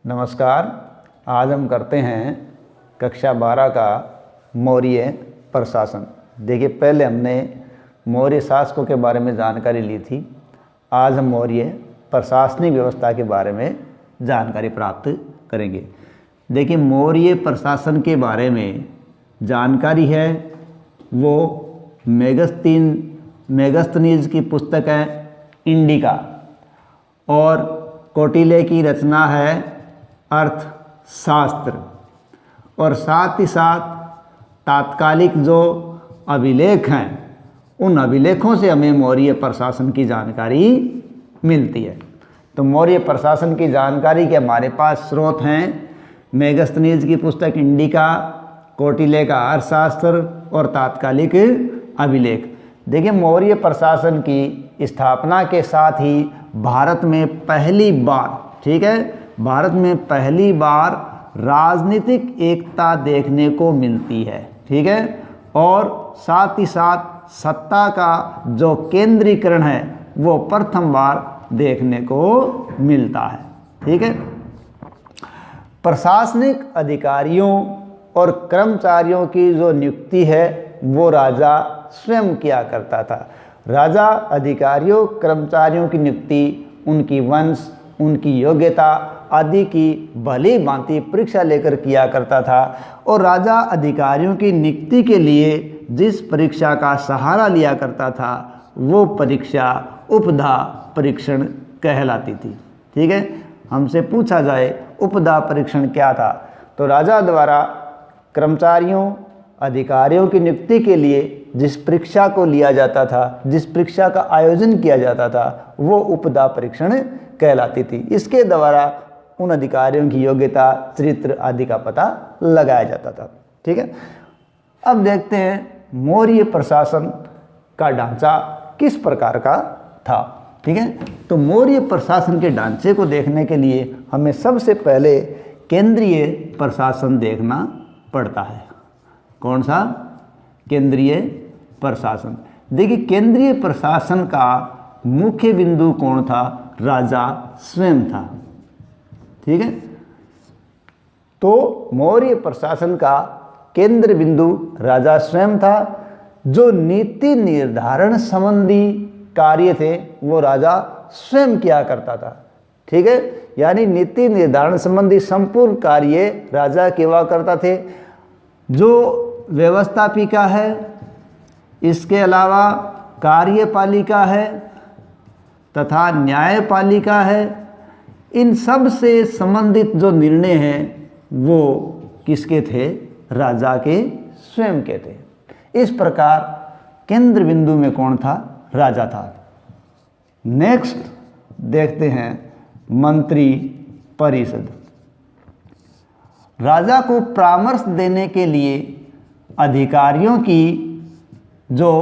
नमस्कार। आज हम करते हैं कक्षा 12 का मौर्य प्रशासन। देखिए, पहले हमने मौर्य शासकों के बारे में जानकारी ली थी। आज हम मौर्य प्रशासनिक व्यवस्था के बारे में जानकारी प्राप्त करेंगे। देखिए, मौर्य प्रशासन के बारे में जानकारी है वो मेगस्थनीज की पुस्तक है इंडिका, और कौटिल्य की रचना है अर्थशास्त्र, और साथ ही साथ तात्कालिक जो अभिलेख हैं उन अभिलेखों से हमें मौर्य प्रशासन की जानकारी मिलती है। तो मौर्य प्रशासन की जानकारी के हमारे पास स्रोत हैं मेगस्थनीज की पुस्तक इंडिका, कौटिल्य का अर्थशास्त्र और तात्कालिक अभिलेख। देखिए, मौर्य प्रशासन की स्थापना के साथ ही भारत में पहली बार, ठीक है, भारत में पहली बार राजनीतिक एकता देखने को मिलती है, ठीक है, और साथ ही साथ सत्ता का जो केंद्रीकरण है वो प्रथम बार देखने को मिलता है, ठीक है। प्रशासनिक अधिकारियों और कर्मचारियों की जो नियुक्ति है वो राजा स्वयं किया करता था। राजा अधिकारियों कर्मचारियों की नियुक्ति उनकी वंश, उनकी योग्यता आदि की भली भांति परीक्षा लेकर किया करता था, और राजा अधिकारियों की नियुक्ति के लिए जिस परीक्षा का सहारा लिया करता था वो परीक्षा उपधा परीक्षण कहलाती थी, ठीक है। हमसे पूछा जाए उपधा परीक्षण क्या था, तो राजा द्वारा कर्मचारियों अधिकारियों की नियुक्ति के लिए जिस परीक्षा को लिया जाता था, जिस परीक्षा का आयोजन किया जाता था वो उपधा परीक्षण कहलाती थी। इसके द्वारा उन अधिकारियों की योग्यता, चरित्र आदि का पता लगाया जाता था, ठीक है। अब देखते हैं मौर्य प्रशासन का ढांचा किस प्रकार का था, ठीक है। तो मौर्य प्रशासन के ढांचे को देखने के लिए हमें सबसे पहले केंद्रीय प्रशासन देखना पड़ता है। कौन सा? केंद्रीय प्रशासन। देखिए, केंद्रीय प्रशासन का मुख्य बिंदु कौन था? राजा स्वयं था, ठीक है। तो मौर्य प्रशासन का केंद्र बिंदु राजा स्वयं था। जो नीति निर्धारण संबंधी कार्य थे वो राजा स्वयं किया करता था, ठीक है। यानी नीति निर्धारण संबंधी संपूर्ण कार्य राजा किया करता थे। जो व्यवस्थापिका है, इसके अलावा कार्यपालिका है तथा न्यायपालिका है, इन सब से संबंधित जो निर्णय हैं वो किसके थे? राजा के स्वयं के थे। इस प्रकार केंद्र बिंदु में कौन था? राजा था। नेक्स्ट देखते हैं मंत्री परिषद। राजा को परामर्श देने के लिए अधिकारियों की जो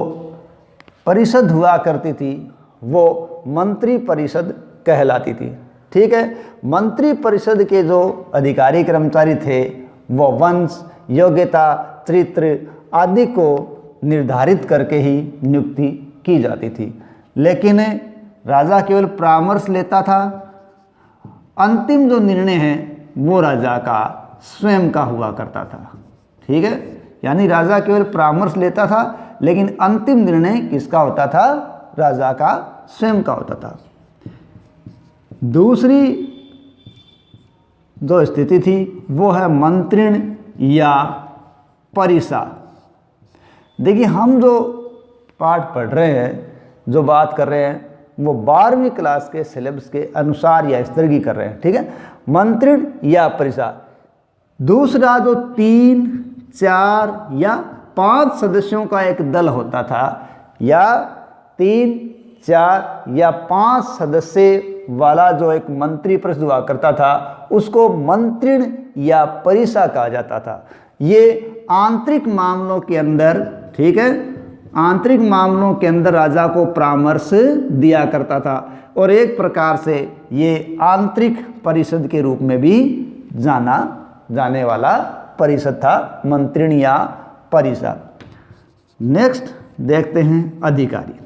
परिषद हुआ करती थी वो मंत्री परिषद कहलाती थी, ठीक है। मंत्री परिषद के जो अधिकारी कर्मचारी थे वो वंश, योग्यता, चरित्र आदि को निर्धारित करके ही नियुक्ति की जाती थी। लेकिन राजा केवल परामर्श लेता था। अंतिम जो निर्णय है वो राजा का स्वयं का हुआ करता था, ठीक है। यानी राजा केवल परामर्श लेता था, लेकिन अंतिम निर्णय किसका होता था? राजा का स्वयं का होता था। दूसरी जो स्थिति थी वो है मंत्रिण या परिषा। देखिए, हम जो पाठ पढ़ रहे हैं, जो बात कर रहे हैं वो 12वीं क्लास के सिलेबस के अनुसार या स्तर की कर रहे हैं, ठीक है। मंत्रिण या परिषा। दूसरा जो 3, 4 या 5 सदस्यों का एक दल होता था, या 3, 4 या 5 सदस्य वाला जो एक मंत्री परिषद हुआ करता था उसको मंत्रिण या परिषा कहा जाता था। ये आंतरिक मामलों के अंदर, ठीक है, आंतरिक मामलों के अंदर राजा को परामर्श दिया करता था, और एक प्रकार से ये आंतरिक परिषद के रूप में भी जाना जाने वाला परिषद था, मंत्रिण या परिषा। नेक्स्ट देखते हैं अधिकारी।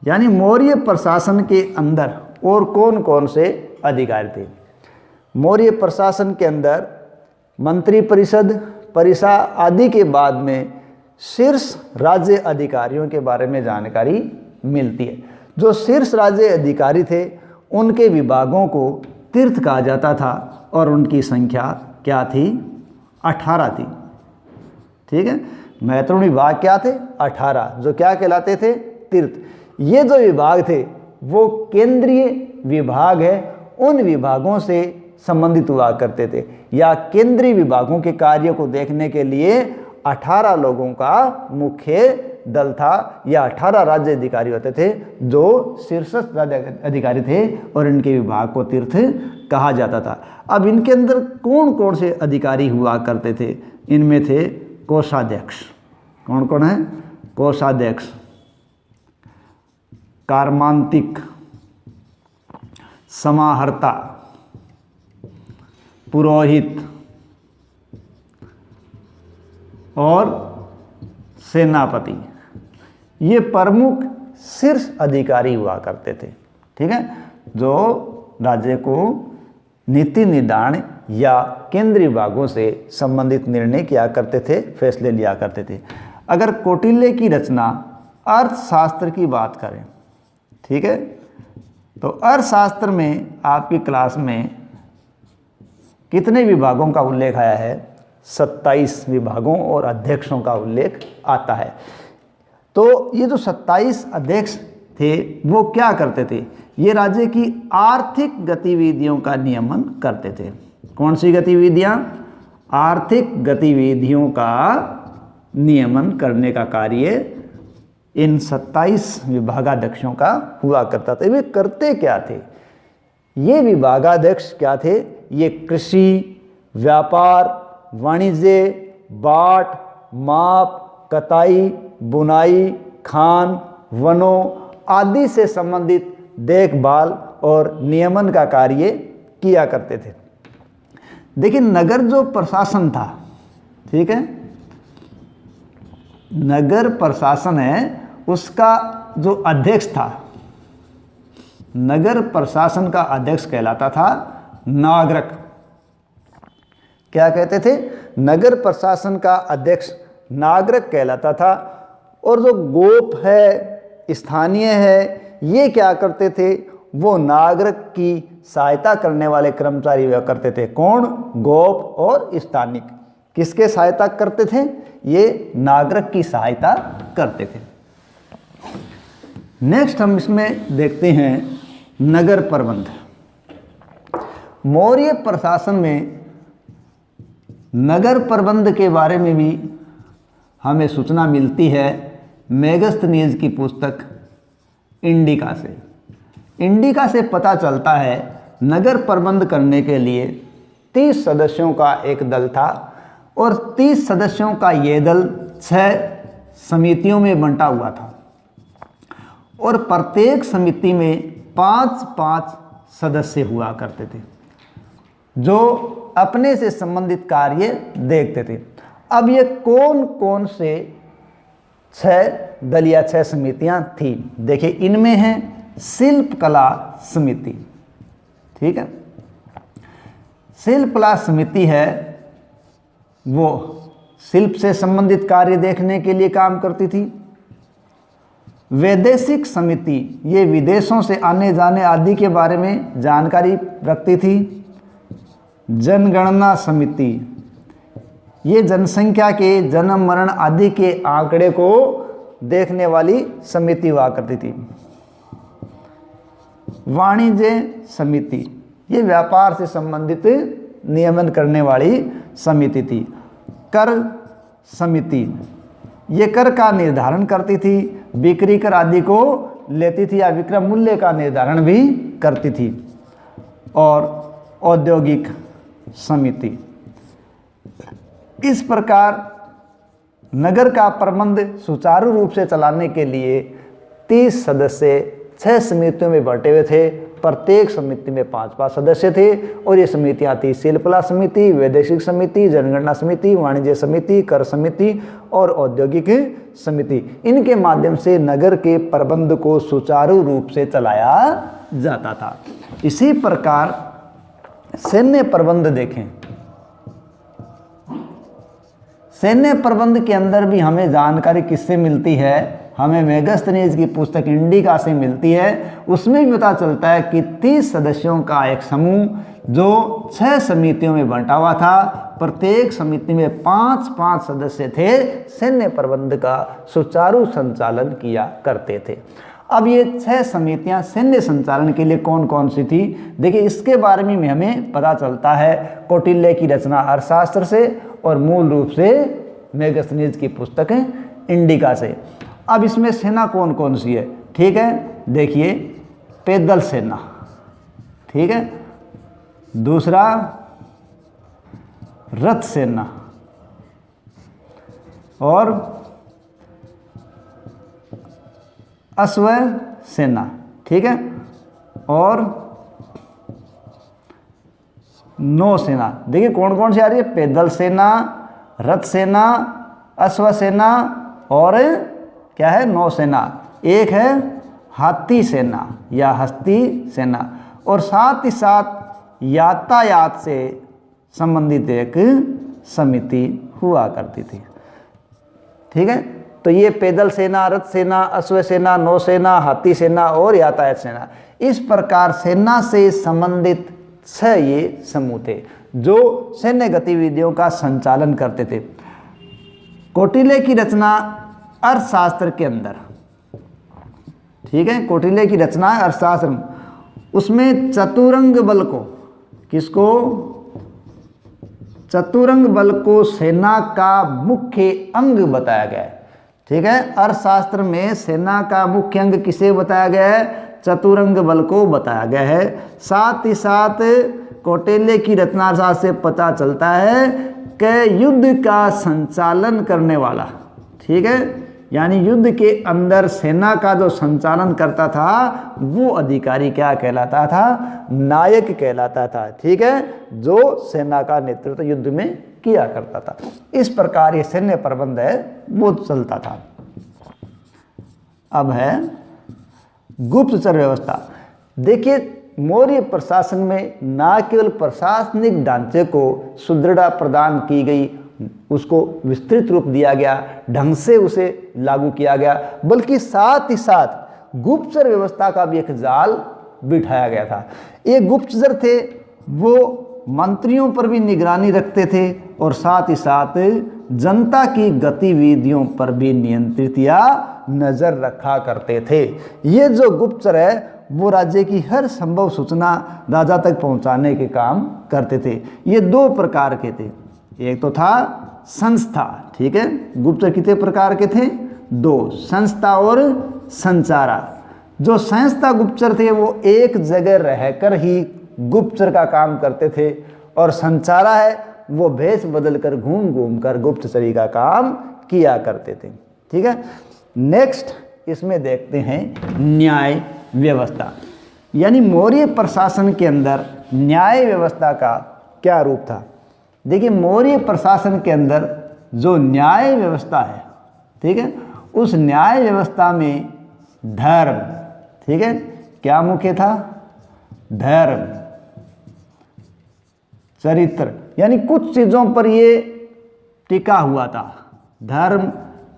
यानी मौर्य प्रशासन के अंदर और कौन कौन से अधिकारी थे। मौर्य प्रशासन के अंदर मंत्री परिषद, परिषा आदि के बाद में शीर्ष राज्य अधिकारियों के बारे में जानकारी मिलती है। जो शीर्ष राज्य अधिकारी थे उनके विभागों को तीर्थ कहा जाता था और उनकी संख्या क्या थी? 18 थी। ठीक है, महत्वपूर्ण विभाग क्या थे? 18, जो क्या कहलाते थे? तीर्थ। ये जो विभाग थे वो केंद्रीय विभाग है, उन विभागों से संबंधित हुआ करते थे, या केंद्रीय विभागों के कार्यों को देखने के लिए 18 लोगों का मुख्य दल था, या 18 राज्य अधिकारी होते थे जो शीर्ष राज्य अधिकारी थे और इनके विभाग को तीर्थ कहा जाता था। अब इनके अंदर कौन कौन से अधिकारी हुआ करते थे? इनमें थे कोषाध्यक्ष। कौन कौन है? कोषाध्यक्ष, कार्मांतिक, समाहर्ता, पुरोहित और सेनापति। ये प्रमुख शीर्ष अधिकारी हुआ करते थे। ठीक है, जो राज्य को नीति निर्धारण या केंद्रीय विभागों से संबंधित निर्णय किया करते थे, फैसले लिया करते थे। अगर कौटिल्य की रचना अर्थशास्त्र की बात करें, ठीक है, तो अर्थशास्त्र में आपकी क्लास में कितने विभागों का उल्लेख आया है? 27 विभागों और अध्यक्षों का उल्लेख आता है। तो ये जो 27 अध्यक्ष थे वो क्या करते थे? ये राज्य की आर्थिक गतिविधियों का नियमन करते थे। कौन सी गतिविधियां? आर्थिक गतिविधियों का नियमन करने का कार्य इन 27 विभागाध्यक्षों का हुआ करता था। वे करते क्या थे? ये विभागाध्यक्ष क्या थे? ये कृषि, व्यापार, वाणिज्य, बाट, माप, कताई, बुनाई, खान, वनों आदि से संबंधित देखभाल और नियमन का कार्य किया करते थे। देखिए, नगर जो प्रशासन था, ठीक है, नगर प्रशासन है, उसका जो अध्यक्ष था, नगर प्रशासन का अध्यक्ष कहलाता था नागरिक। क्या कहते थे? नगर प्रशासन का अध्यक्ष नागरिक कहलाता था। और जो गोप है, स्थानीय है, ये क्या करते थे? वो नागरिक की सहायता करने वाले कर्मचारी हुआ करते थे। कौन? गोप और स्थानिक। किसके सहायता करते थे? ये नागरिक की सहायता करते थे। नेक्स्ट हम इसमें देखते हैं नगर प्रबंध। मौर्य प्रशासन में नगर प्रबंध के बारे में भी हमें सूचना मिलती है मेगस्थनीज की पुस्तक इंडिका से। इंडिका से पता चलता है नगर प्रबंध करने के लिए 30 सदस्यों का एक दल था और 30 सदस्यों का ये दल 6 समितियों में बंटा हुआ था और प्रत्येक समिति में 5-5 सदस्य हुआ करते थे जो अपने से संबंधित कार्य देखते थे। अब ये कौन कौन से 6 दल या 6 समितियां थी? देखिए, इनमें है शिल्प कला समिति। ठीक है, शिल्प कला समिति है, वो शिल्प से संबंधित कार्य देखने के लिए काम करती थी। वैदेशिक समिति, ये विदेशों से आने जाने आदि के बारे में जानकारी रखती थी। जनगणना समिति, ये जनसंख्या के जन्म मरण आदि के आंकड़े को देखने वाली समिति हुआ करती थी। वाणिज्य समिति, ये व्यापार से संबंधित नियमन करने वाली समिति थी। कर समिति, ये कर का निर्धारण करती थी, बिक्री कर आदि को लेती थी या विक्रय मूल्य का निर्धारण भी करती थी। और औद्योगिक समिति, इस प्रकार नगर का प्रबंध सुचारू रूप से चलाने के लिए 30 सदस्य 6 समितियों में बंटे हुए थे। प्रत्येक समिति में 5-5 सदस्य थे और ये समितियां थी शिल्पकला समिति, वैदेशिक समिति, जनगणना समिति, वाणिज्य समिति, कर समिति और औद्योगिक समिति। इनके माध्यम से नगर के प्रबंध को सुचारू रूप से चलाया जाता था। इसी प्रकार सैन्य प्रबंध देखें, सैन्य प्रबंध के अंदर भी हमें जानकारी किससे मिलती है, हमें मेगास्थनीज की पुस्तक इंडिका से मिलती है। उसमें भी पता चलता है कि 30 सदस्यों का एक समूह जो 6 समितियों में बंटा हुआ था, प्रत्येक समिति में 5-5 सदस्य थे, सैन्य प्रबंध का सुचारू संचालन किया करते थे। अब ये 6 समितियां सैन्य संचालन के लिए कौन कौन सी थी, देखिए इसके बारे में हमें पता चलता है कौटिल्य की रचना अर्थशास्त्र से और मूल रूप से मेगास्थनीज की पुस्तक इंडिका से। अब इसमें सेना कौन कौन सी है, ठीक है, देखिए पैदल सेना, ठीक है, दूसरा रथ सेना और अश्व सेना, ठीक है, और नौसेना। देखिए कौन कौन सी आ रही है, पैदल सेना, रथ सेना, अश्व सेना और क्या है, नौसेना। एक है हाथी सेना या हस्ती सेना, और साथ ही साथ यातायात से संबंधित एक समिति हुआ करती थी, ठीक है। तो ये पैदल सेना, रथ सेना, अश्व सेना, नौसेना, हाथी सेना और यातायात सेना, इस प्रकार सेना से संबंधित 6 ये समूह थे जो सैन्य गतिविधियों का संचालन करते थे। कौटिल्य की रचना अर्थशास्त्र के अंदर, ठीक है, कौटिल्य की रचना अर्थशास्त्र, उसमें चतुरंग बल को, किसको, चतुरंग बल को सेना का मुख्य अंग बताया गया है, ठीक है। अर्थशास्त्र में सेना का मुख्य अंग किसे बताया गया है, चतुरंग बल को बताया गया है। साथ ही साथ कौटिल्य की रचना से पता चलता है कि युद्ध का संचालन करने वाला, ठीक है, यानी युद्ध के अंदर सेना का जो संचालन करता था वो अधिकारी क्या कहलाता था, नायक कहलाता था, ठीक है, जो सेना का नेतृत्व युद्ध में किया करता था। इस प्रकार ये सैन्य प्रबंध है वो चलता था। अब है गुप्तचर व्यवस्था। देखिए मौर्य प्रशासन में न केवल प्रशासनिक ढांचे को सुदृढ़ता प्रदान की गई, उसको विस्तृत रूप दिया गया, ढंग से उसे लागू किया गया, बल्कि साथ ही साथ गुप्तचर व्यवस्था का भी एक जाल बिठाया गया था। ये गुप्तचर थे वो मंत्रियों पर भी निगरानी रखते थे और साथ ही साथ जनता की गतिविधियों पर भी नियंत्रित या नजर रखा करते थे। ये जो गुप्तचर है वो राज्य की हर संभव सूचना राजा तक पहुंचाने के काम करते थे। ये 2 प्रकार के थे, एक तो था संस्था, ठीक है, गुप्तचर कितने प्रकार के थे, 2, संस्था और संचारा। जो संस्था गुप्तचर थे वो एक जगह रहकर ही गुप्तचर का काम करते थे, और संचारा है वो भेष बदलकर घूम घूम कर गुप्तचरी का काम किया करते थे, ठीक है। नेक्स्ट इसमें देखते हैं न्याय व्यवस्था, यानी मौर्य प्रशासन के अंदर न्याय व्यवस्था का क्या रूप था। देखिए मौर्य प्रशासन के अंदर जो न्याय व्यवस्था है, ठीक है, उस न्याय व्यवस्था में धर्म, ठीक है, क्या मुख्य था, धर्म, चरित्र, यानी कुछ चीज़ों पर ये टिका हुआ था, धर्म,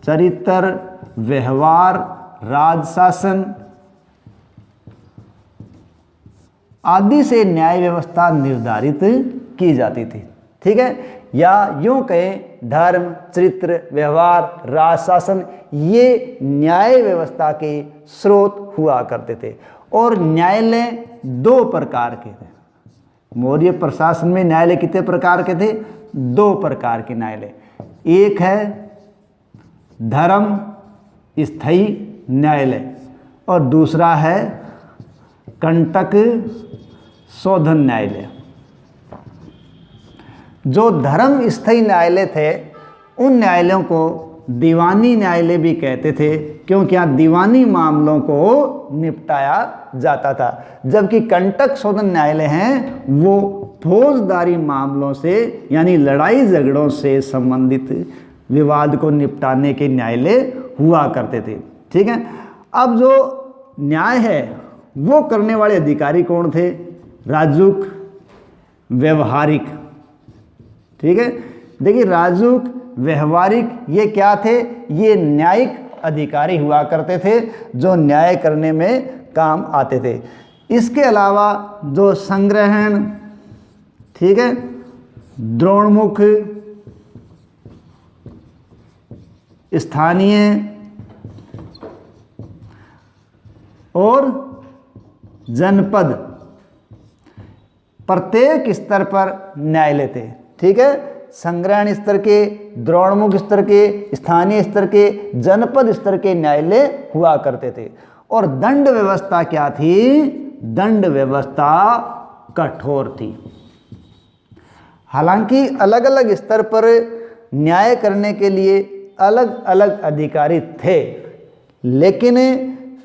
चरित्र, व्यवहार, राजशासन आदि से न्याय व्यवस्था निर्धारित की जाती थी, ठीक है। या यूं कहें धर्म, चरित्र, व्यवहार, राजशासन ये न्याय व्यवस्था के स्रोत हुआ करते थे। और न्यायालय 2 प्रकार के थे। मौर्य प्रशासन में न्यायालय कितने प्रकार के थे, 2 प्रकार के न्यायालय। एक है धर्म स्थायी न्यायालय और दूसरा है कंटक शोधन न्यायालय। जो धर्म स्थायी न्यायालय थे उन न्यायालयों को दीवानी न्यायालय भी कहते थे, क्योंकि यहाँ दीवानी मामलों को निपटाया जाता था। जबकि कंटक शोधन न्यायालय हैं वो फौजदारी मामलों से यानी लड़ाई झगड़ों से संबंधित विवाद को निपटाने के न्यायालय हुआ करते थे, ठीक है। अब जो न्याय है वो करने वाले अधिकारी कौन थे? राजूक, व्यवहारिक। ठीक है, देखिए राजूक, व्यवहारिक ये क्या थे? ये न्यायिक अधिकारी हुआ करते थे जो न्याय करने में काम आते थे। इसके अलावा जो संग्रहण, ठीक है, द्रोणमुख, स्थानीय और जनपद, प्रत्येक स्तर पर न्यायालय थे। ठीक है, संग्रहण स्तर के, द्रोणमुख स्तर के, स्थानीय स्तर के, जनपद स्तर के न्यायालय हुआ करते थे। और दंड व्यवस्था क्या थी? दंड व्यवस्था कठोर थी। हालांकि अलग अलग स्तर पर न्याय करने के लिए अलग अलग अधिकारी थे, लेकिन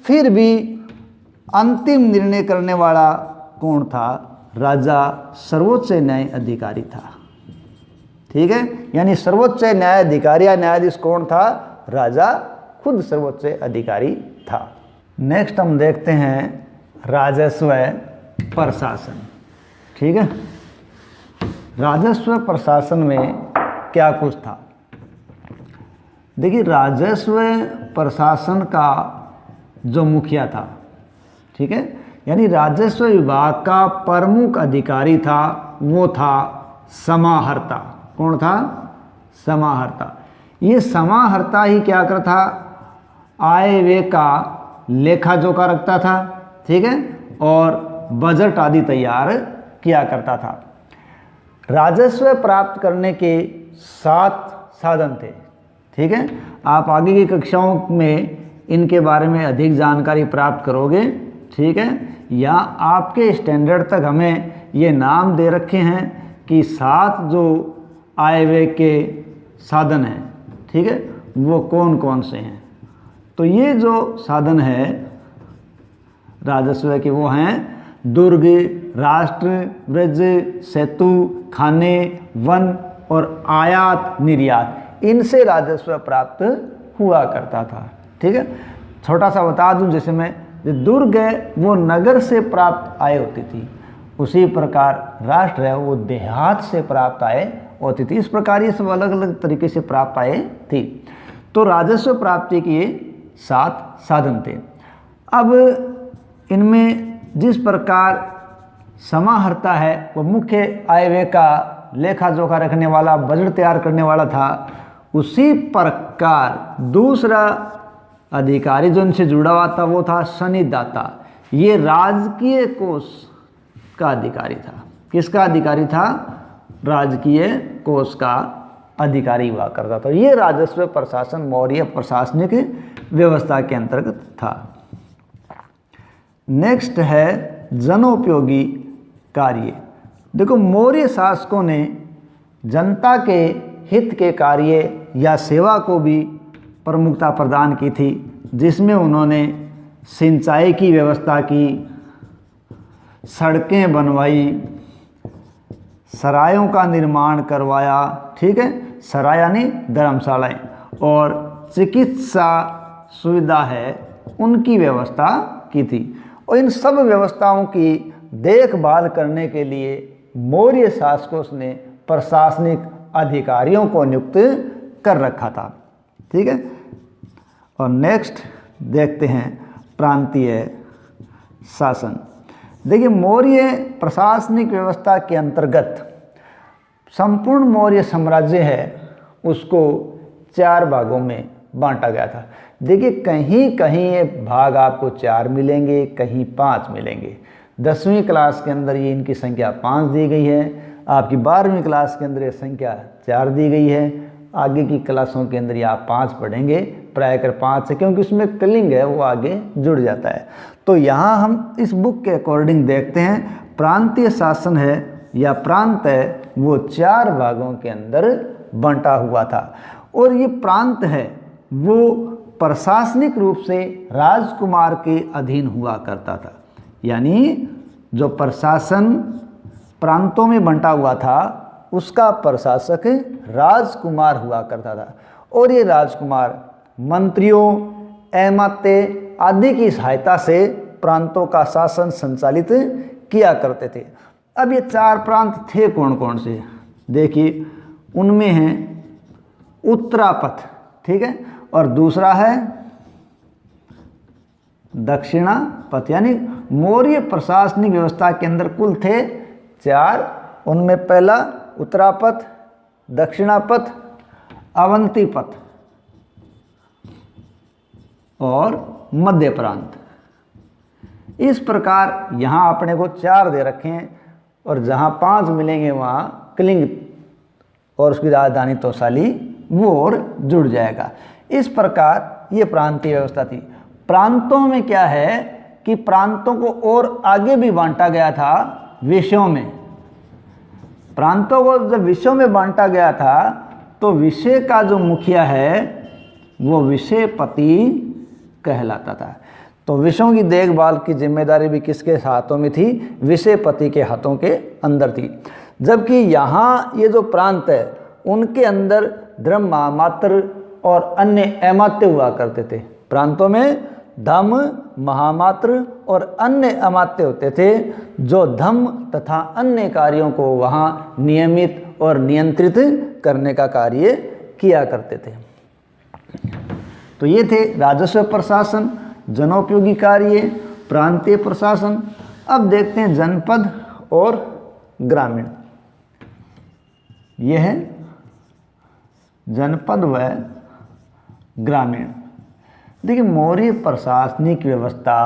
फिर भी अंतिम निर्णय करने वाला कौन था? राजा सर्वोच्च न्याय अधिकारी था। ठीक है, यानी सर्वोच्च न्यायाधिकारी या न्यायाधीश कौन था? राजा खुद सर्वोच्च अधिकारी था। नेक्स्ट हम देखते हैं राजस्व प्रशासन। ठीक है, राजस्व प्रशासन में क्या कुछ था? देखिए राजस्व प्रशासन का जो मुखिया था, ठीक है, यानी राजस्व विभाग का प्रमुख अधिकारी था, वो था समाहर्ता। कौन था? समाहर्ता। ये समाहर्ता ही क्या करता था? आय व्यय का लेखा जोखा रखता था। ठीक है, और बजट आदि तैयार किया करता था। राजस्व प्राप्त करने के 7 साधन थे। ठीक है, आप आगे की कक्षाओं में इनके बारे में अधिक जानकारी प्राप्त करोगे। ठीक है, या आपके स्टैंडर्ड तक हमें ये नाम दे रखे हैं कि 7 जो आय व्यय के साधन हैं, ठीक है, वो कौन कौन से हैं। तो ये जो साधन है राजस्व के, वो हैं दुर्ग, राष्ट्र, ब्रज, सेतु, खाने, वन और आयात निर्यात। इनसे राजस्व प्राप्त हुआ करता था। ठीक है, छोटा सा बता दूं, जैसे मैं जो दुर्ग है वो नगर से प्राप्त आय होती थी, उसी प्रकार राष्ट्र है वो देहात से प्राप्त आय होती थी। इस प्रकार ये सब अलग अलग तरीके से प्राप्त आय थी। तो राजस्व प्राप्ति के 7 साधन थे। अब इनमें जिस प्रकार समाहर्ता है वो मुख्य आय व्यय का लेखा जोखा रखने वाला, बजट तैयार करने वाला था, उसी प्रकार दूसरा अधिकारी जो इनसे जुड़ा हुआ था वो था सन्निदाता। ये राजकीय कोष का अधिकारी था। किसका अधिकारी था? राजकीय कोष का अधिकारी हुआ करता था। ये राजस्व प्रशासन मौर्य प्रशासनिक व्यवस्था के अंतर्गत था। नेक्स्ट है जनोपयोगी कार्य। देखो मौर्य शासकों ने जनता के हित के कार्य या सेवा को भी प्रमुखता प्रदान की थी, जिसमें उन्होंने सिंचाई की व्यवस्था की, सड़कें बनवाई, सरायों का निर्माण करवाया। ठीक है, सराय यानी धर्मशालाएं, और चिकित्सा सुविधा है उनकी व्यवस्था की थी। और इन सब व्यवस्थाओं की देखभाल करने के लिए मौर्य शासकों ने प्रशासनिक अधिकारियों को नियुक्त कर रखा था। ठीक है, और नेक्स्ट देखते हैं प्रांतीय शासन। देखिए मौर्य प्रशासनिक व्यवस्था के अंतर्गत संपूर्ण मौर्य साम्राज्य है उसको 4 भागों में बांटा गया था। देखिए कहीं कहीं ये भाग आपको 4 मिलेंगे, कहीं 5 मिलेंगे। 10वीं क्लास के अंदर ये इनकी संख्या 5 दी गई है, आपकी 12वीं क्लास के अंदर ये संख्या 4 दी गई है। आगे की क्लासों के अंदर ये आप 5 पढ़ेंगे, प्रायकर 5 से, क्योंकि उसमें कलिंग है वो आगे जुड़ जाता है। तो यहाँ हम इस बुक के अकॉर्डिंग देखते हैं प्रांतीय शासन है या प्रांत है वो 4 भागों के अंदर बंटा हुआ था। और ये प्रांत है वो प्रशासनिक रूप से राजकुमार के अधीन हुआ करता था। यानी जो प्रशासन प्रांतों में बंटा हुआ था उसका प्रशासक राजकुमार हुआ करता था। और ये राजकुमार मंत्रियों, अमात्य आदि की सहायता से प्रांतों का शासन संचालित किया करते थे। अब ये 4 प्रांत थे कौन कौन से, देखिए उनमें हैं उत्तरापथ, ठीक है, और दूसरा है दक्षिणापथ। यानी मौर्य प्रशासनिक व्यवस्था के अंदर कुल थे 4, उनमें पहला उत्तरापथ, दक्षिणापथ, अवंतीपथ और मध्य प्रांत। इस प्रकार यहाँ अपने को 4 दे रखे हैं और जहाँ 5 मिलेंगे वहाँ कलिंग और उसकी राजधानी तौसाली वो और जुड़ जाएगा। इस प्रकार ये प्रांतीय व्यवस्था थी। प्रांतों में क्या है कि प्रांतों को और आगे भी बांटा गया था विषयों में। प्रांतों को जब विषयों में बांटा गया था तो विषय का जो मुखिया है वो विषयपति कहलाता था। तो विषयों की देखभाल की जिम्मेदारी भी किसके हाथों में थी, विषयपति के हाथों के अंदर थी। जबकि यहाँ ये जो प्रांत है उनके अंदर धर्म महामात्र और अन्य अमात्य हुआ करते थे। प्रांतों में धम, महामात्र और अन्य अमात्य होते थे जो धम तथा अन्य कार्यों को वहाँ नियमित और नियंत्रित करने का कार्य किया करते थे। तो ये थे राजस्व प्रशासन, जनोपयोगी कार्य, प्रांतीय प्रशासन। अब देखते हैं जनपद और ग्रामीण। यह है जनपद व ग्रामीण। देखिए मौर्य प्रशासनिक व्यवस्था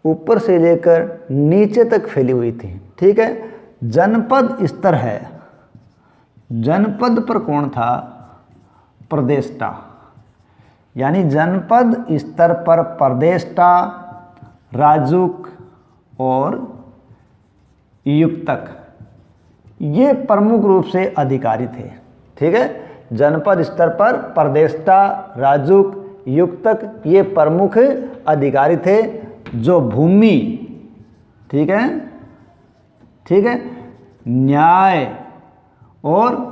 ऊपर से लेकर नीचे तक फैली हुई थी, ठीक है। जनपद स्तर है, जनपद पर कौन था, प्रदेष्टा। यानी जनपद स्तर पर प्रदेष्टा, राजुक और युक्तक ये प्रमुख रूप से अधिकारी थे, ठीक है। जनपद स्तर पर प्रदेष्टा, राजुक, युक्तक ये प्रमुख अधिकारी थे जो भूमि, ठीक है, न्याय और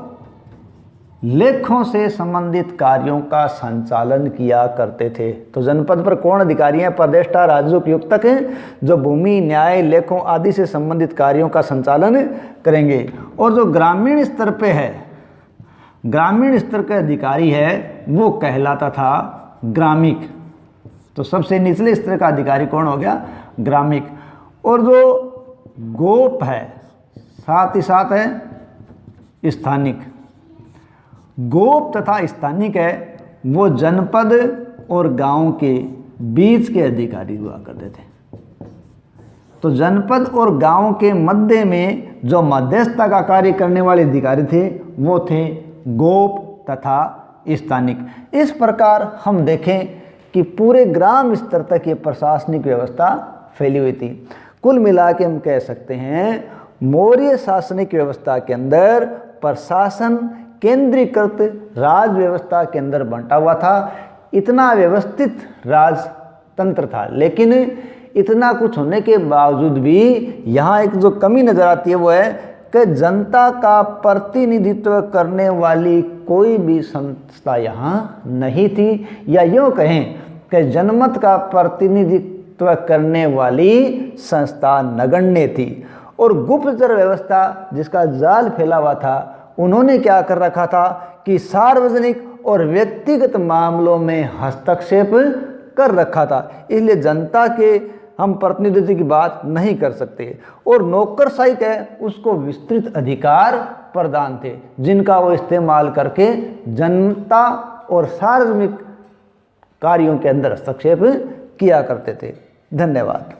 लेखों से संबंधित कार्यों का संचालन किया करते थे। तो जनपद पर कौन अधिकारी हैं, प्रदेष्टा, राजुक, युक्तक हैं जो भूमि, न्याय, लेखों आदि से संबंधित कार्यों का संचालन करेंगे। और जो ग्रामीण स्तर पे है, ग्रामीण स्तर के अधिकारी है वो कहलाता था ग्रामिक। तो सबसे निचले स्तर का अधिकारी कौन हो गया, ग्रामिक। और जो गोप है साथ ही साथ है स्थानिक। गोप तथा स्थानिक है वो जनपद और गांव के बीच के अधिकारी हुआ करते थे। तो जनपद और गांव के मध्य में जो मध्यस्थता का कार्य करने वाले अधिकारी थे वो थे गोप तथा स्थानिक। इस प्रकार हम देखें कि पूरे ग्राम स्तर तक ये प्रशासनिक व्यवस्था फैली हुई थी। कुल मिला के हम कह सकते हैं मौर्य शासनिक व्यवस्था के अंदर प्रशासन केंद्रीकृत राज व्यवस्था के अंदर बंटा हुआ था। इतना व्यवस्थित राजतंत्र था, लेकिन इतना कुछ होने के बावजूद भी यहाँ एक जो कमी नजर आती है वो है कि जनता का प्रतिनिधित्व करने वाली कोई भी संस्था यहाँ नहीं थी, या यूँ कहें कि जनमत का प्रतिनिधित्व करने वाली संस्था नगण्य थी। और गुप्तचर व्यवस्था जिसका जाल फैला हुआ था, उन्होंने क्या कर रखा था कि सार्वजनिक और व्यक्तिगत मामलों में हस्तक्षेप कर रखा था। इसलिए जनता के हम प्रतिनिधित्व की बात नहीं कर सकते। और नौकरशाही है उसको विस्तृत अधिकार प्रदान थे जिनका वो इस्तेमाल करके जनता और सार्वजनिक कार्यों के अंदर हस्तक्षेप किया करते थे। धन्यवाद।